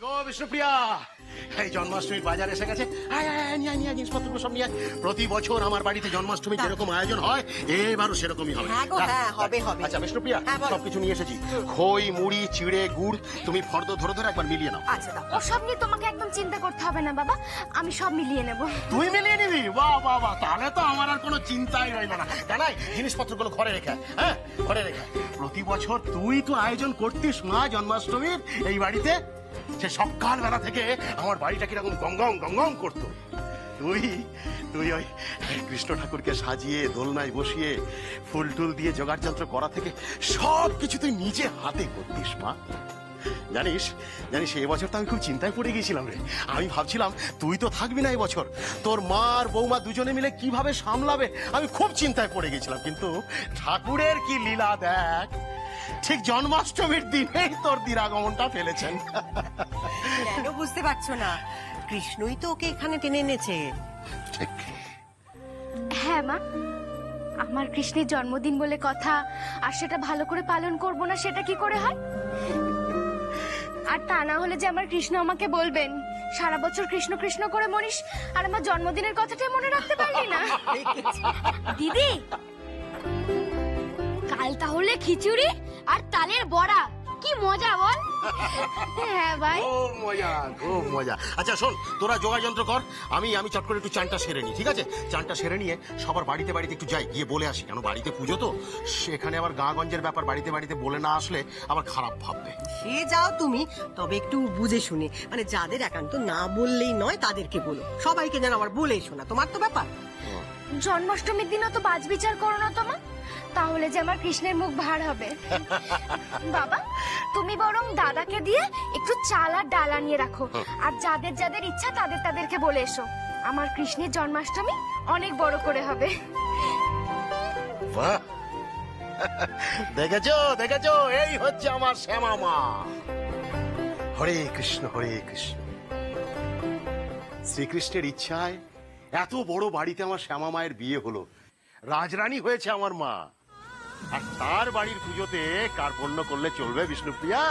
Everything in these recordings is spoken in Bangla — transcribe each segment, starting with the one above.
গো বিষ্ণুপ্রিয়া, এই জন্মাষ্টমীর বাজার এসে গেছে। জিনিসপত্রগুলো সব নিয়ে আয়। প্রতি বছর আমার বাড়িতে জন্মাষ্টমী যেরকম আয়োজন হয় এবারও সেরকমই হবে। আচ্ছা বিষ্ণুপ্রিয়া, সবকিছু নিয়ে এসেছি। খই, মুড়ি, চিড়ে, গুড়। তুমি ফর্দ ধরে ধরে একবার মিলিয়ে নাও। ওসব নিয়ে তোমাকে একদম চিন্তা করতে হবে না বাবা, আমি সব মিলিয়ে নেব। তুই মিলিয়ে নিবি? বাহ বাহ বাহ, তাহলে তো আমার আর কোনো চিন্তাই রইল না। জানাই জিনিসপত্রগুলো ঘরে রেখে, হ্যাঁ ঘরে রেখে। প্রতি বছর তুই তো আয়োজন করতিস মা জন্মাষ্টমীর এই বাড়িতে। সে সকালবেলা থেকে আমার বাড়িটা কিরকম গঙ্গং গঙ্গং করতো। তুই তুই ওই কৃষ্ণ ঠাকুরকে সাজিয়ে দোলনায় বসিয়ে ফুল টুল দিয়ে জোগাড় যন্ত্র করা থেকে সব কিছু তুই নিজে হাতে করতিস মা। জানিস জানিস এবছর তো আমি খুব চিন্তায় পড়ে গেছিলাম রে। আমি ভাবছিলাম তুই তো থাকবি না এবছর, তোর মা আর বৌমা দুজনে মিলে কিভাবে সামলাবে, আমি খুব চিন্তায় পড়ে গেছিলাম। কিন্তু ঠাকুরের কি লীলা দেখ, ঠিক জন্মাষ্টমীর দিনেই তোর দিরাগমনটা ফেলেছেন। কেন বুঝতে পারছো না? কৃষ্ণই তো ওকে এখানে টেনে এনেছে। ঠিক। হ্যাঁ মা, আমার কৃষ্ণের জন্মদিন বলে কথা, আর সেটা ভালো করে পালন করব না সেটা কি করে হয়? আর তা না হলে যে আমার কৃষ্ণ আমাকে বলবেন সারা বছর কৃষ্ণ কৃষ্ণ করে মরিস, আর আমার জন্মদিনের কথাটা মনে রাখতে পারলি না। দিদি, কাল তাহলে খিচুড়ি আর তালের বড়া, কি মজা বল? হ্যাঁ ভাই, খুব মজা খুব মজা। আচ্ছা শোন, তোরা জোগাড় যন্ত্র কর, আমি চট করে একটু চানটা সেরে নিই, ঠিক আছে? চানটা সেরে নিয়ে সবার বাড়িতে বাড়িতে একটু যাই, গিয়ে বলে আসি। কেন বাড়িতে পুজো তো, সেখানে আবার গাঁগঞ্জের ব্যাপার, বাড়িতে বাড়িতে বলে না আসলে আবার খারাপ ভাববে। সে যাও তুমি, তবে একটু বুঝে শুনে, মানে যাদের একান্ত না বললেই নয় তাদেরকে বলো। সবাইকে যেন আবার বলেই শোনা, তোমার তো ব্যাপার। জন্মাষ্টমীর দিনও তো বাজ বিচার করো না তোমা, তাহলে যে আমার কৃষ্ণের মুখ ভার হবে। বাবা, তুমি বরং দাদাকে দিয়ে একটু চাল আর ডালা নিয়ে রাখো, আর যাদের যাদের ইচ্ছা তাদেরকে বলে এসো। আমার কৃষ্ণের জন্মাষ্টমী অনেক বড় করে হবে। বাহ, দেখেছো দেখেছো, এই হচ্ছে আমার শ্যামা মা। হরে কৃষ্ণ হরে কৃষ্ণ। শ্রীকৃষ্ণের ইচ্ছায় এত বড় বাড়িতে আমার শ্যামা মায়ের বিয়ে হলো, রাজরানী হয়েছে আমার মা। আর তার বাড়ির পুজোতে কার্পণ্য করলে চলবে বিষ্ণুপ্রিয়া?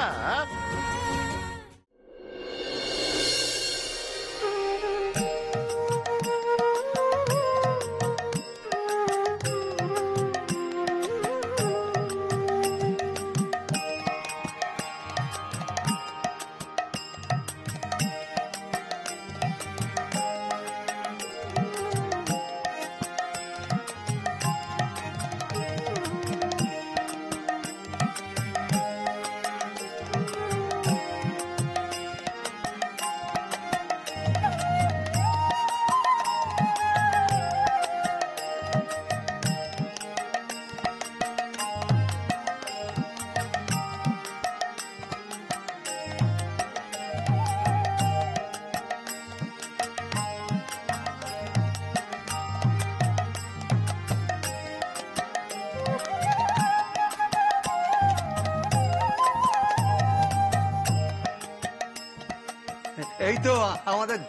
এই তো আমাদের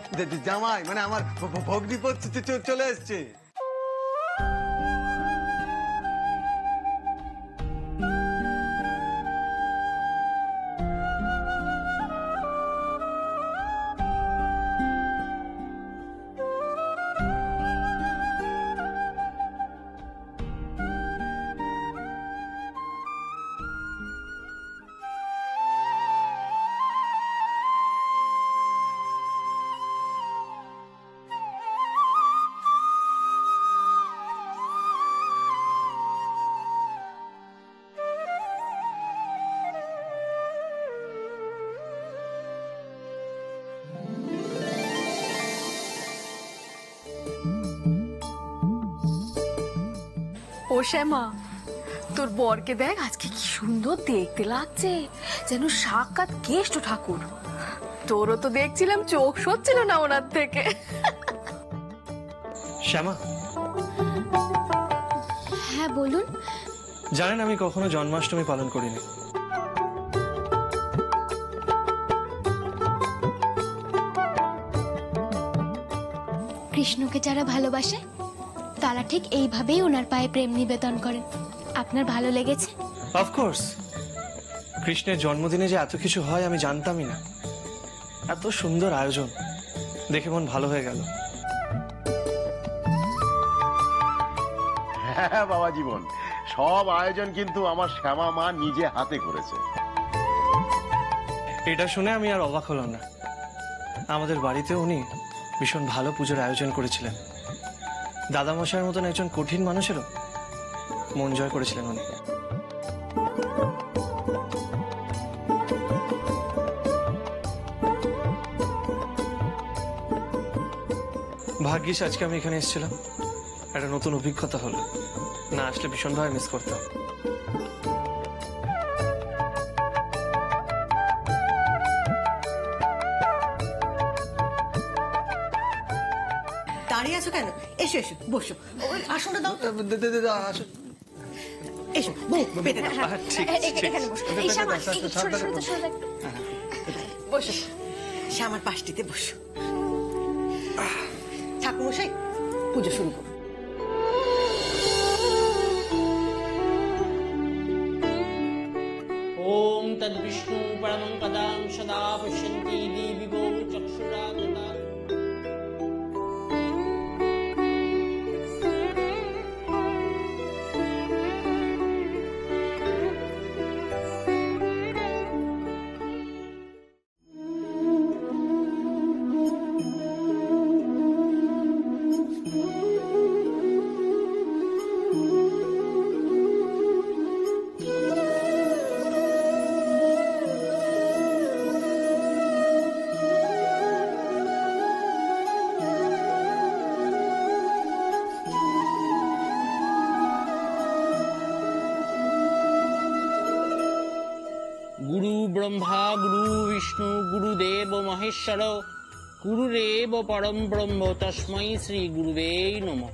জামাই, মানে আমার ভগ্নিপতি চলে এসছে। ও শ্যামা, তোর বরকে দেখ আজকে কি সুন্দর দেখতে লাগছে, যেন সাক্ষাৎ কেষ্ট ঠাকুর। তোরও তো দেখছিলাম চোখ সচ্ছিল না ওনার থেকে। শ্যামা, হ্যাঁ বলুন। জানেন আমি কখনো জন্মাষ্টমী পালন করিনি। কৃষ্ণকে যারা ভালোবাসে তারা ঠিক এইভাবেই ওনার পায়ে প্রেম নিবেদন করেন। আপনার ভালো লেগেছে? অফকোর্স, কৃষ্ণের জন্মদিনে যে এত কিছু হয় আমি জানতামই না। এত সুন্দর আয়োজন দেখে মন ভালো হয়ে গেল। হ্যাঁ বাবা জীবন, সব আয়োজন কিন্তু আমার শ্যামা মা নিজে হাতে করেছে। এটা শুনে আমি আর অবাক হলাম না। আমাদের বাড়িতে উনি ভীষণ ভালো পুজোর আয়োজন করেছিলেন। দাদামশাইয়ের মতন একজন কঠিন মানুষেরও মন জয় করেছিলেন উনি। ভাগ্যিস আজকে আমি এখানে এসেছিলাম, একটা নতুন অভিজ্ঞতা হলো। না আসলে ভীষণভাবে মিস করতাম। দাঁড়িয়ে আছো কেন? এসো এসো, বসো। ওই আসনটা দাও তো। এসো, বউ, পেতে দাও। ঠিক এখানে বসো। এই শ্যামা, এই সরে যাও, সরে যাও। বসো, শ্যামার পাশটিতে বসো। ঠাকুরমশাই, পুজো শুরু করো। ओम तद्विष्णु परमं पदां सदा पश्यन्ति दिविवो चक्षुरागता। गुरु ब्रह्मा गुरु विष्णु गुरुदेव महेश्वर गुरुरेव परम ब्रह्म तस्मै श्री गुरुवे नमः।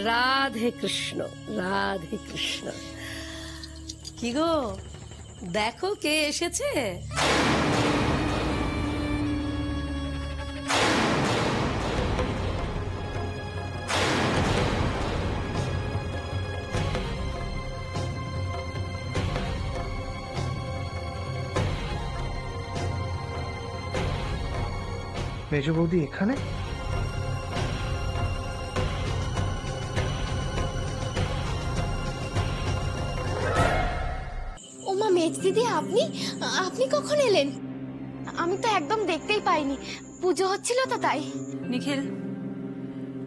রাধে কৃষ্ণ, রাধে কৃষ্ণ। কি গো, দেখো কে এসেছে। মেজ বৌদি এখানে? ও মা, মেজ দিদি আপনি আপনি কখন এলেন? আমি তো একদম দেখতেই পাইনি, পুজো হচ্ছিল তো তাই। নিখিল,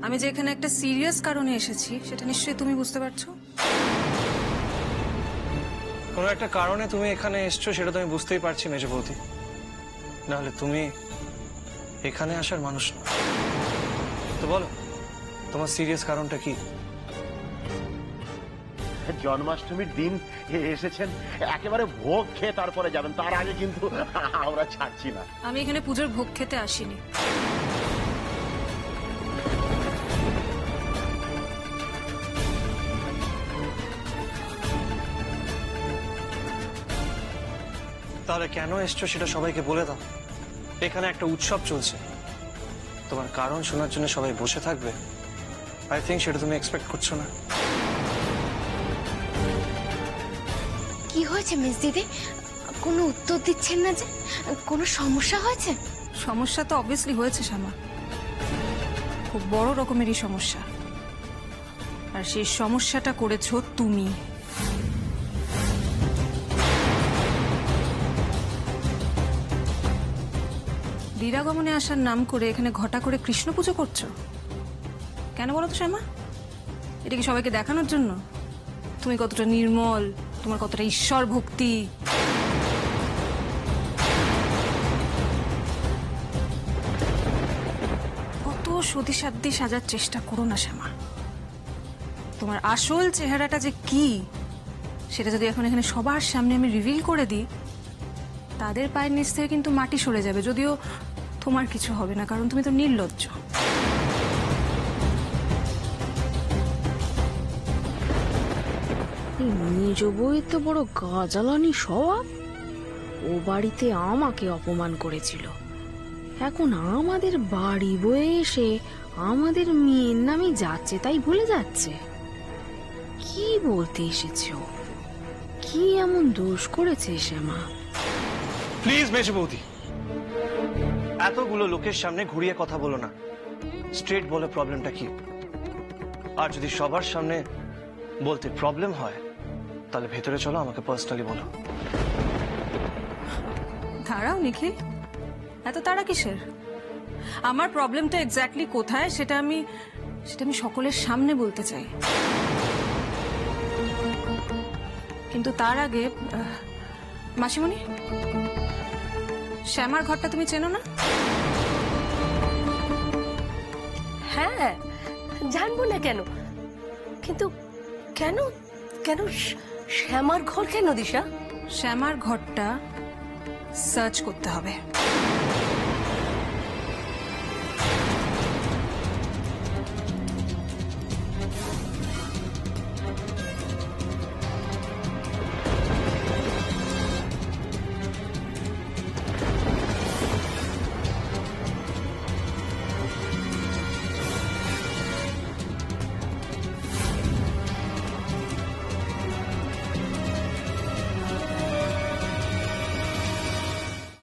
আমি যে এখানে একটা সিরিয়াস কারণে এসেছি সেটা নিশ্চয়ই তুমি বুঝতে পারছো। কোনো একটা কারণে তুমি এখানে এসছো সেটা তো আমি বুঝতেই পারছি মেজ বৌদি, নাহলে তুমি এখানে আসার মানুষ না। তো বলো, তোমার সিরিয়াস কারণটা কি? জন্মাষ্টমীর দিন এসেছেন, একেবারে ভোগ খেয়ে তারপরে যাবেন, তার আগে কিন্তু আমরা ছাড়ছি না। আমি এখানে পুজোর ভোগ খেতে আসিনি। তাহলে কেন এসছো সেটা সবাইকে বলে দাও। এখানে একটা উৎসব চলছে, তোমার কারণ শোনার জন্য সবাই বসে থাকবে। আই থিঙ্ক সেটা তুমি এক্সপেক্ট করছো না। কি হয়েছে মেজ দিদি? কোনো উত্তর দিচ্ছেন না যে? কোনো সমস্যা হয়েছে? সমস্যা তো অবভিয়াসলি হয়েছে শ্যামা, খুব বড় রকমেরই সমস্যা। আর সেই সমস্যাটা করেছো তুমি। বীরাগমনে আসার নাম করে এখানে ঘটা করে কৃষ্ণ পুজো করছো কেন বলো তো শ্যামা? এটা কি সবাইকে দেখানোর জন্য তুমি কতটা নির্মল, তোমার কতটা ঈশ্বর ভক্তি? কত সতীসাধ্যি সাজার চেষ্টা করো না শ্যামা। তোমার আসল চেহারাটা যে কি সেটা যদি এখন এখানে সবার সামনে আমি রিভিল করে দিই, তাদের পায়ের নিচ থেকে কিন্তু মাটি সরে যাবে। যদিও তোমার কিছু হবে না, কারণ তুমি তো নির্লজ্জ। নিজ বই তো বড় গাজালানি স্বভাব। ও বাড়িতে আমাকে অপমান করেছিল, এখন আমাদের বাড়ি বয়ে এসে আমাদের মেয়ের নামে যাচ্ছে তাই ভুলে যাচ্ছে। কি বলতে এসেছো? কি এমন দোষ করেছে শ্যামা? প্লিজ মেজে বৌদি, এতগুলো লোকের সামনে ঘুরিয়ে কথা বলো না, স্ট্রেট বলে প্রবলেমটা কি। আর যদি সবার সামনে বলতে প্রবলেম হয় তাহলে ভেতরে চলো, আমাকে পার্সোনালি বলো। দাঁড়াও নিখিল, এত তাড়া কিসের? আমার প্রবলেমটা এক্স্যাক্টলি কোথায় সেটা আমি সকলের সামনে বলতে চাই। কিন্তু তার আগে মাসিমণি, শ্যামার ঘরটা তুমি চেনো না? হ্যাঁ, জানবো না কেন, কিন্তু কেন কেন শ্যামার ঘর কেন দিশা? শ্যামার ঘরটা সার্চ করতে হবে।